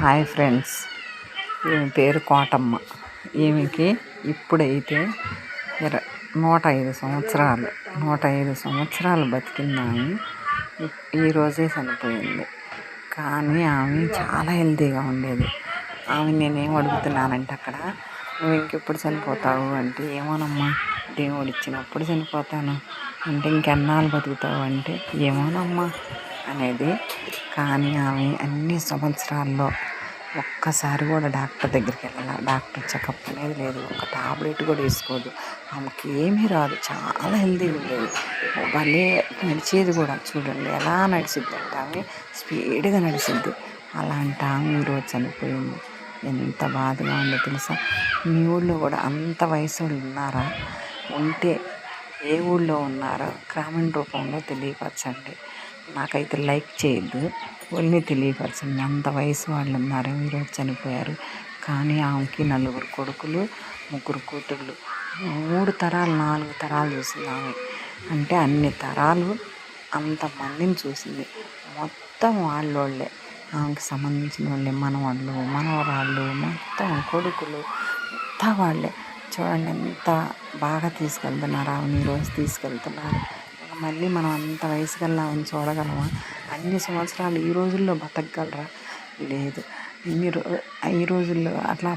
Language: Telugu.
హాయ్ ఫ్రెండ్స్, ఈమె పేరు కోటమ్మ. ఈమెకి ఇప్పుడైతే 105 సంవత్సరాలు. 105 సంవత్సరాలు బతికిందామె ఈరోజే చనిపోయింది. కానీ ఆమె చాలా హెల్తీగా ఉండేది. ఆమె నేనేం అడుగుతున్నానంటే అక్కడ, నువ్వు ఇంకెప్పుడు చనిపోతావు అంటే, ఏమోనమ్మా దేవుడు ఇచ్చినప్పుడు చనిపోతాను అంటే, ఇంకెన్నాళ్ళు బతుకుతావు అంటే, ఏమోనమ్మా అనేది. కానీ ఆమె అన్ని సంవత్సరాల్లో ఒక్కసారి కూడా డాక్టర్ దగ్గరికి వెళ్ళాలి, డాక్టర్ చెకప్ అనేది లేదు, ఒక టాబ్లెట్ కూడా వేసుకోదు. ఆమెకి ఏమీ రాదు, చాలా హెల్తీగా ఉండేది. భలే నడిచేది కూడా, చూడండి ఎలా నడిచిద్ది అంటే, ఆమె స్పీడ్గా నడిచిద్ది. అలాంటి ఆమె ఈరోజు చనిపోయింది. ఎంత బాధగా ఉందో తెలుసా. మీ ఊళ్ళో కూడా అంత వయసు వాళ్ళు ఉన్నారా? ఉంటే ఏ ఊళ్ళో ఉన్నారో కామెంట్ రూపంలో తెలియపరచండి. నాకైతే లైక్ చేయొద్దు, ఓన్లీ తెలియపరచండి. అంత వయసు వాళ్ళు ఉన్నారు, ఈరోజు చనిపోయారు. కానీ ఆమెకి 4 కొడుకులు, 3 కూతుళ్ళు, 3 తరాలు 4 తరాలు చూసింది ఆమె. అంటే అన్ని తరాలు అంతమందిని చూసింది. మొత్తం వాళ్ళోళ్ళే, ఆమెకి సంబంధించిన వాళ్ళే, మనవాళ్ళు మనవరాళ్ళు, మొత్తం కొడుకులు అంతా వాళ్ళే. చూడండి ఎంత బాగా తీసుకెళ్తున్నారు ఆమెను, ఈరోజు తీసుకెళ్తున్నారు. మళ్ళీ మనం అంత వయసు కల్లా ఆమెను చూడగలమా? అన్ని సంవత్సరాలు ఈ రోజుల్లో బతకగలరా? లేదు. ఈ రోజుల్లో అట్లా